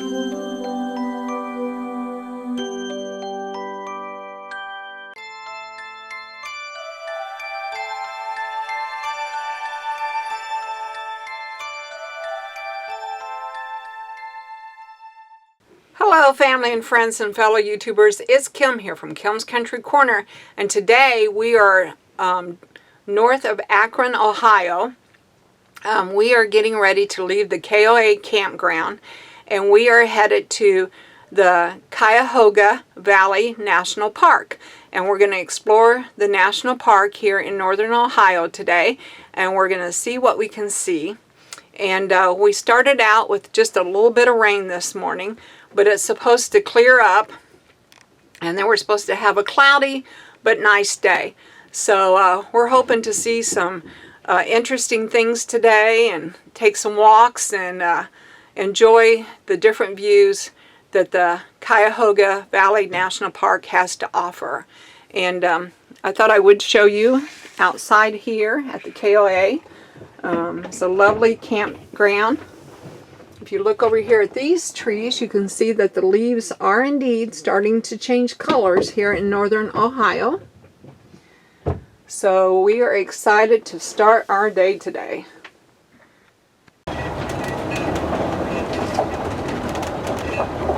Hello family and friends and fellow YouTubers, it's Kim here from Kim's Country Corner, and today we are north of Akron, Ohio. We are getting ready to leave the KOA campground, and we are headed to the Cuyahoga Valley National Park, and we're going to explore the national park here in northern Ohio today, and we're going to see what we can see. And we started out with just a little bit of rain this morning, but it's supposed to clear up, and then we're supposed to have a cloudy but nice day. So we're hoping to see some interesting things today and take some walks and enjoy the different views that the Cuyahoga Valley National Park has to offer. And I thought I would show you outside here at the KOA. It's a lovely campground. If you look over here at these trees, you can see that the leaves are indeed starting to change colors here in northern Ohio. So we are excited to start our day today.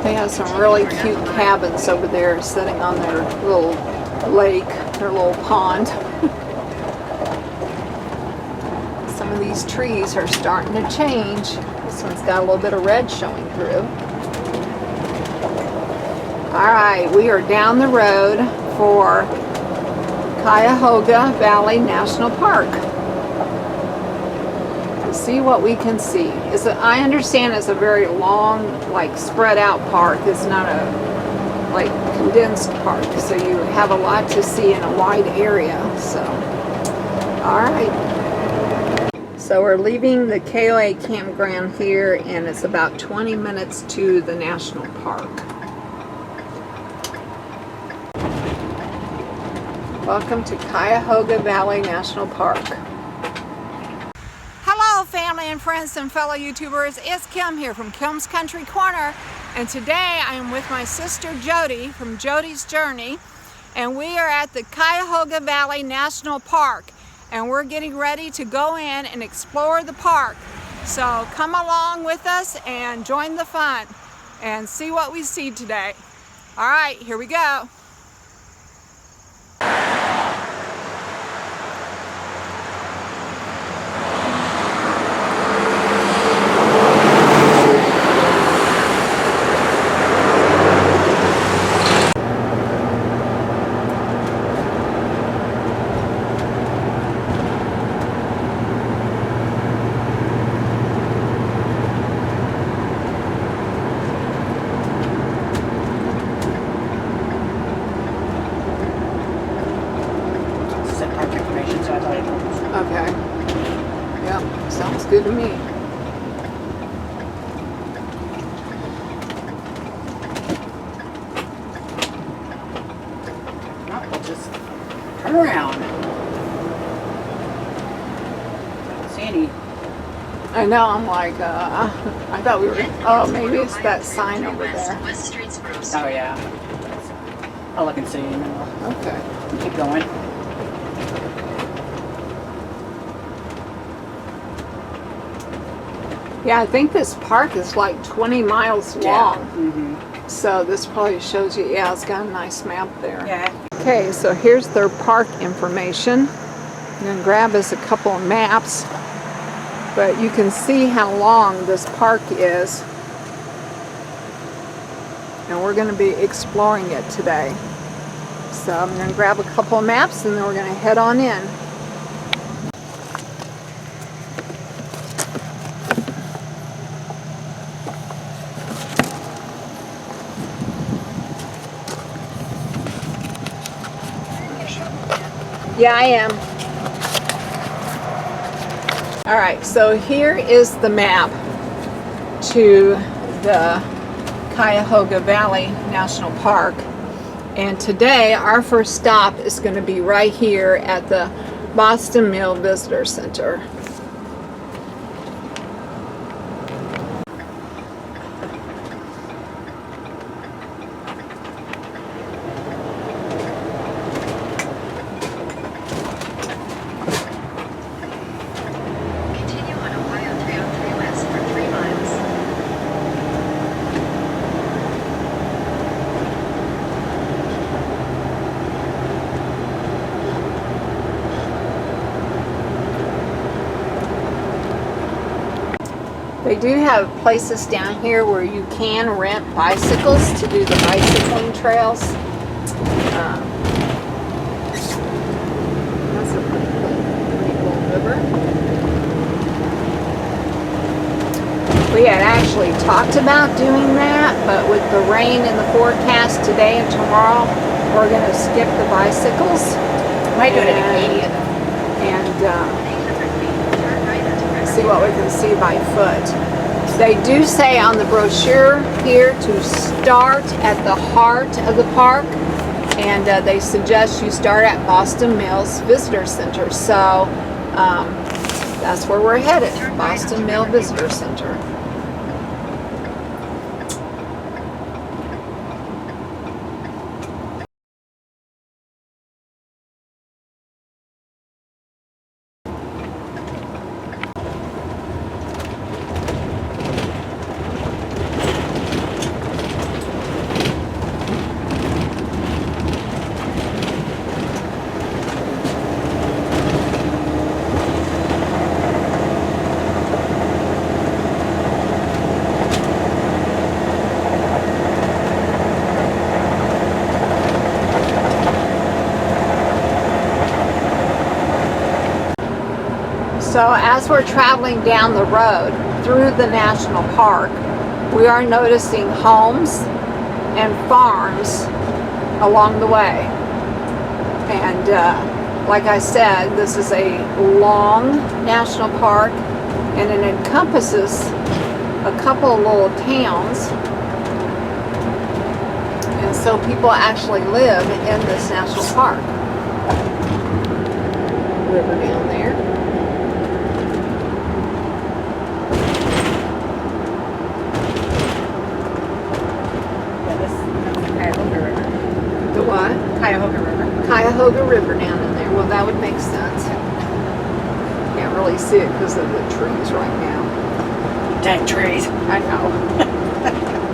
They have some really cute cabins over there sitting on their little lake, their little pond. Some of these trees are starting to change. This one's got a little bit of red showing through. Alright, we are down the road for Cuyahoga Valley National Park to see what we can see. I understand it's a very long, like spread out park. It's not a like condensed park, so you have a lot to see in a wide area. So, alright. So we're leaving the KOA campground here, and it's about 20 minutes to the national park. Welcome to Cuyahoga Valley National Park. Hello family and friends and fellow YouTubers, it's Kim here from Kim's Country Corner, and today I am with my sister Jody from Jody's Journey, and we are at the Cuyahoga Valley National Park. And we're getting ready to go in and explore the park. So come along with us and join the fun and see what we see today. All right, here we go. Okay. Yep, sounds good to me. We'll just turn around. I don't see any. I know, I'm like, I thought we were, oh, maybe it's that sign over there. Oh, yeah. I'll look and see. Okay. Keep going. Yeah, I think this park is like 20 miles long. Yeah. Mm-hmm. So this probably shows you, yeah, it's got a nice map there. Yeah. Okay, so here's their park information. I'm going to grab us a couple of maps, but you can see how long this park is. And we're going to be exploring it today. So I'm going to grab a couple of maps and then we're going to head on in. Yeah, I am. All right, so here is the map to the Cuyahoga Valley National Park. And today our first stop is going to be right here at the Boston Mill Visitor Center. They do have places down here where you can rent bicycles to do the bicycling trails. That's a pretty cool river. We had actually talked about doing that, but with the rain in the forecast today and tomorrow, we're going to skip the bicycles. Might do it in Acadia though. And see what we can see by foot. They do say on the brochure here to start at the heart of the park, and they suggest you start at Boston Mills Visitor Center. So that's where we're headed, Boston Mill Visitor Center. So as we're traveling down the road through the national park, we are noticing homes and farms along the way. And like I said, this is a long national park, and it encompasses a couple of little towns. And so people actually live in this national park. River down there. The what? Cuyahoga River. Cuyahoga River down in there. Well, that would make sense. Can't really see it because of the trees right now. Dead trees. I know.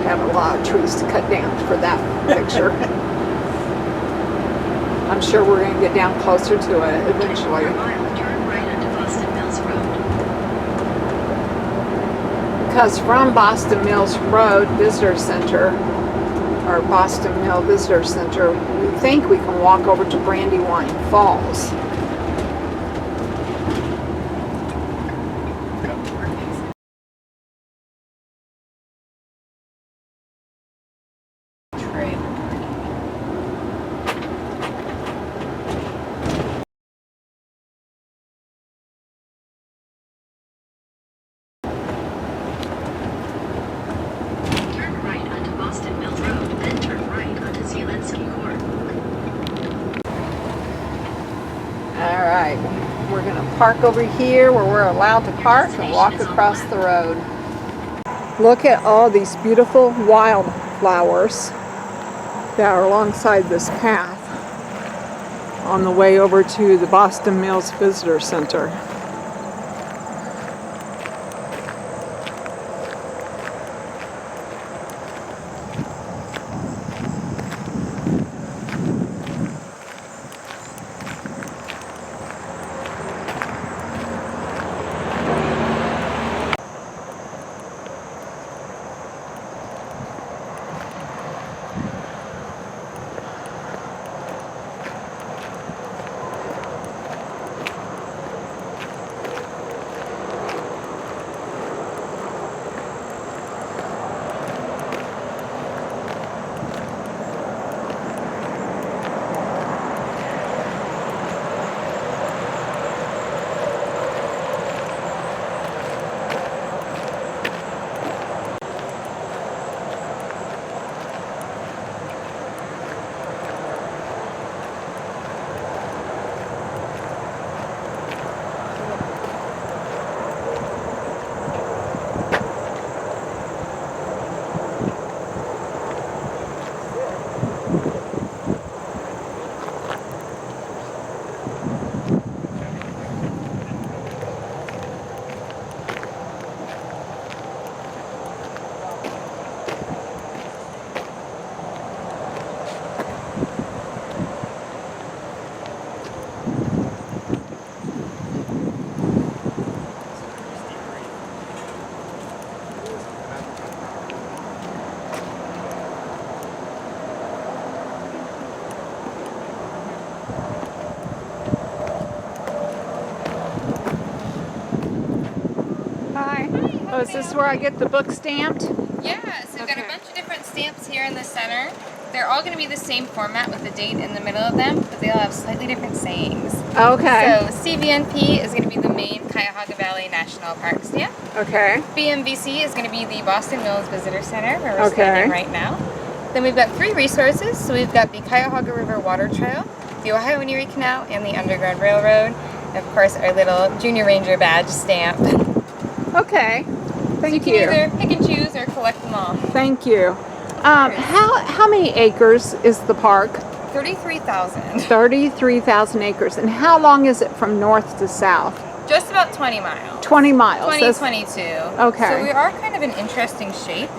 Have a lot of trees to cut down for that picture. I'm sure we're going to get down closer to it eventually. Turn right onto Boston Mills Road. Because from Boston Mills Road Visitor Center, or Boston Mill Visitor Center, we think we can walk over to Brandywine Falls. Turn right onto Boston Mills Road, then turn right onto Zielinski Court. All right, we're going to park over here where we're allowed to park and walk across the road. Look at all these beautiful wildflowers that are alongside this path on the way over to the Boston Mills Visitor Center. is this where I get the book stamped? Yeah, so we've got a Okay. bunch of different stamps here in the center. They're all going to be the same format with the date in the middle of them, but they all have slightly different sayings. Okay. So CVNP is going to be the main Cuyahoga Valley National Park stamp. Okay. BMVC is going to be the Boston Mills Visitor Center, where we're Okay. standing right now. Then we've got 3 resources. So we've got the Cuyahoga River Water Trail, the Ohio and Erie Canal, and the Underground Railroad. And of course, our little Junior Ranger badge stamp. Okay. So Thank you can either pick and choose or collect them all. Thank you. How many acres is the park? 33,000. 33,000 acres. And how long is it from north to south? Just about 20 miles. 20 miles. 20, That's- 22. Okay. So we are kind of an interesting shape.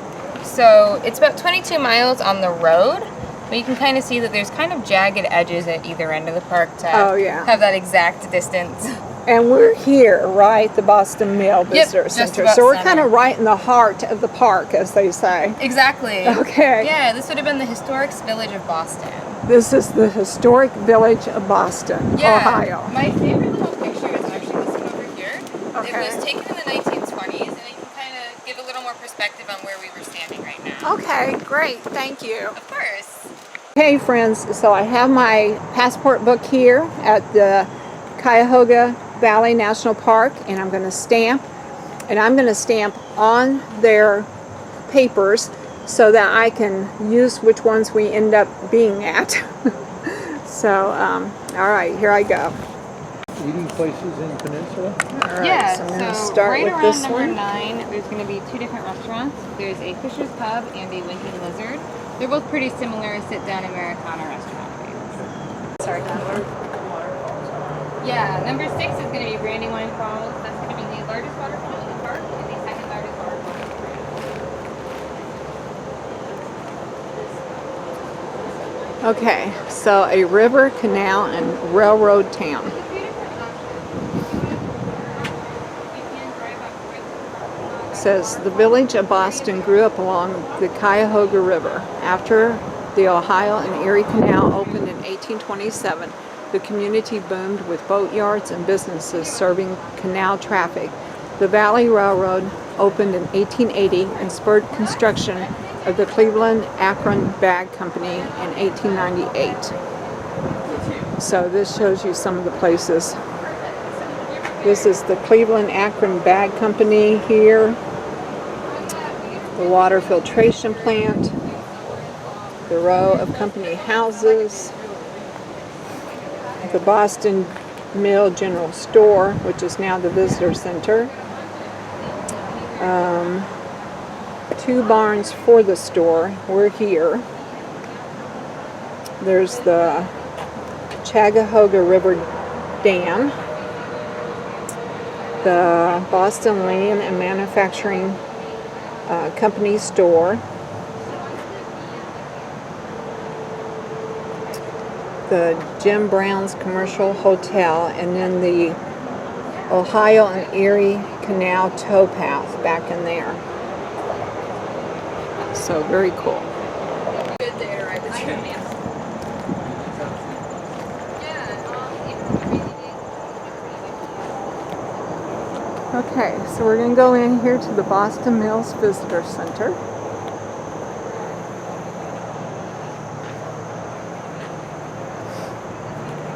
So it's about 22 miles on the road, but you can kind of see that there's kind of jagged edges at either end of the park to have that exact distance. And we're here, right? The Boston Mill Visitor just Center. about So we're center. kind of right in the heart of the park, as they say. Exactly. Okay. Yeah, this would have been the historic village of Boston. This is the historic village of Boston, Ohio. My favorite little picture is actually this one over here. Okay. It was taken in the 1920s, and it can kind of give a little more perspective on where we were standing right now. Okay, great. Thank you. Of course. Hey friends, so I have my passport book here at the Cuyahoga Valley National Park, and I'm going to stamp, and I'm going to stamp on their papers so that I can use which ones we end up being at. So, all right, here I go. Eating places in Peninsula? All right, Yeah, so I'm going to so start right with around this number one. 9, there's going to be 2 different restaurants. There's a Fisher's Pub and a Winking Lizard. They're both pretty similar sit-down Americana restaurants. Sorry, yeah, number 6 is going to be Brandywine Falls. That's going to be the largest waterfall in the park and the second largest waterfall in the park. Okay, so a river, canal, and railroad town. It says the village of Boston grew up along the Cuyahoga River. After the Ohio and Erie Canal opened in 1827, the community boomed with boat yards and businesses serving canal traffic. The Valley Railroad opened in 1880 and spurred construction of the Cleveland Akron Bag Company in 1898. So this shows you some of the places. This is the Cleveland Akron Bag Company here, the water filtration plant, the row of company houses, the Boston Mill General Store, which is now the Visitor Center, 2 barns for the store. We're here. There's the Cuyahoga River Dam, the Boston Land and Manufacturing Company store, the Jim Brown's Commercial Hotel, and then the Ohio and Erie Canal towpath back in there. So very cool. Good day to ride the train. Okay, so we're going to go in here to the Boston Mills Visitor Center.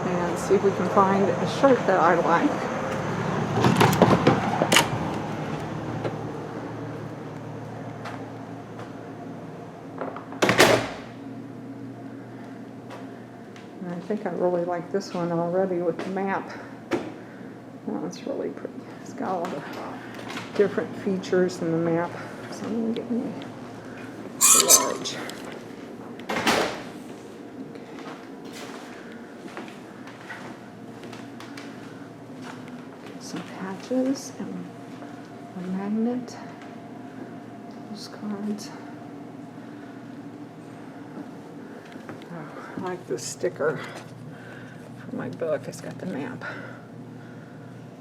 And see if we can find a shirt that I like. And I think I really like this one already with the map. That one's really pretty. It's got all the different features in the map. So I'm going to get me the large. Get some patches and a magnet, postcards. Oh, I like the sticker for my book. It's got the map.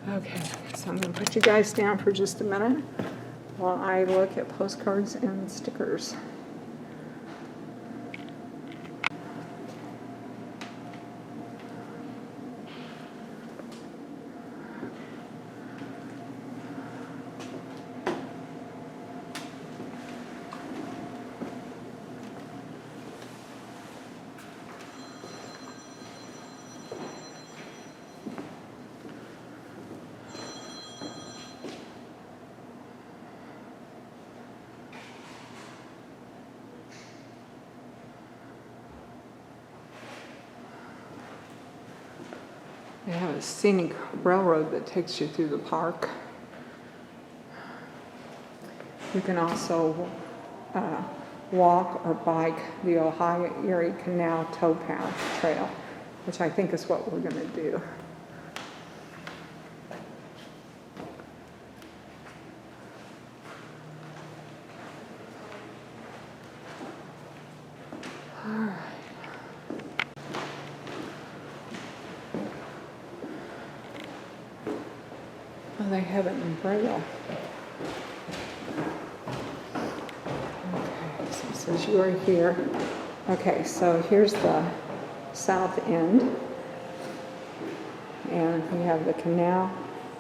Okay, so I'm going to put you guys down for just a minute while I look at postcards and stickers. They have a scenic railroad that takes you through the park. You can also walk or bike the Ohio Erie Canal Towpath Trail, which I think is what we're going to do. All right. Oh, they have it in Braille. Okay, so it says you are here. Okay, so here's the south end. And we have the canal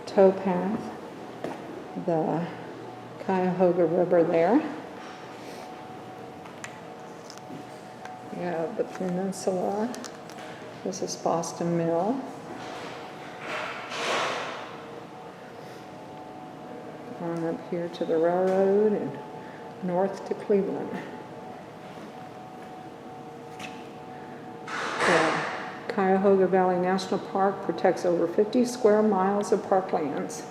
towpath, the Cuyahoga River there. We have the peninsula. This is Boston Mill. On up here to the railroad and north to Cleveland. The Cuyahoga Valley National Park protects over 50 square miles of parklands.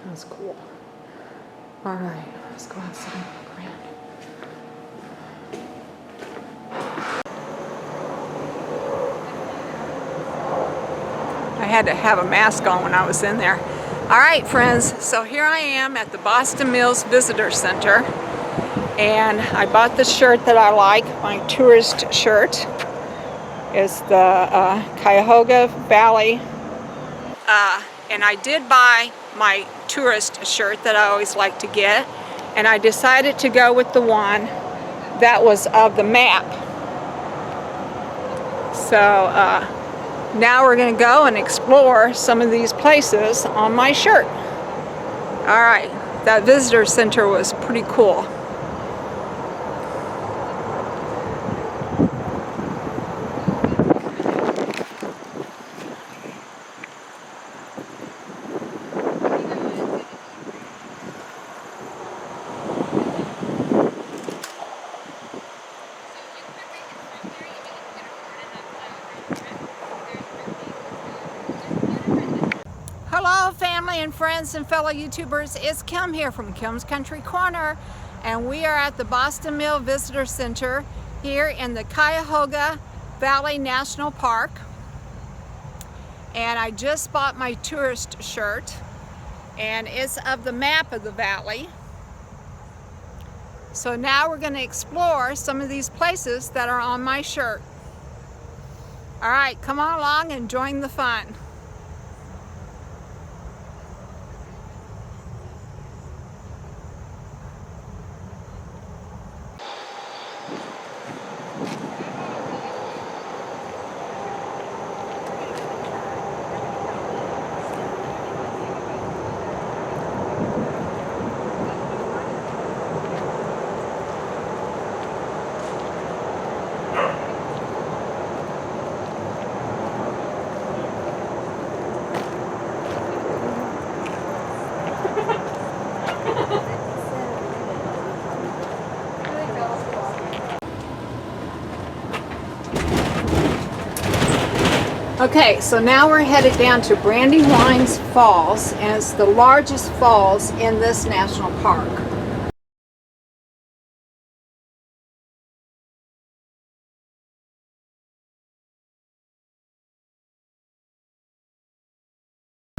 That's cool. All right, let's go outside and look around. I had to have a mask on when I was in there. All right, friends, so here I am at the Boston Mills Visitor Center, and I bought the shirt that I like, my tourist shirt. It's the Cuyahoga Valley, and I did buy my tourist shirt that I always like to get, and I decided to go with the one that was of the map. So, now we're going to go and explore some of these places on my shirt. All right, that visitor center was pretty cool. Hello family and friends and fellow YouTubers, it's Kim here from Kim's Country Corner, and we are at the Boston Mill Visitor Center here in the Cuyahoga Valley National Park. And I just bought my tourist shirt, and it's of the map of the valley. So now we're going to explore some of these places that are on my shirt. All right, come on along and join the fun. Okay, so now we're headed down to Brandywines Falls, and it's the largest falls in this national park.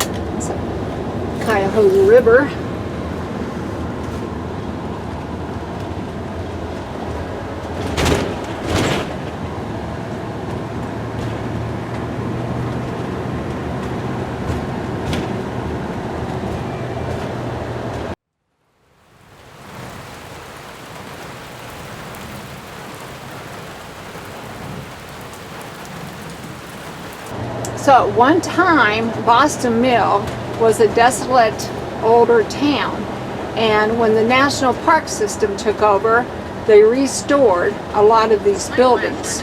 It's a Cuyahoga River. So at one time, Boston Mill was a desolate older town, and when the National Park System took over, they restored a lot of these buildings.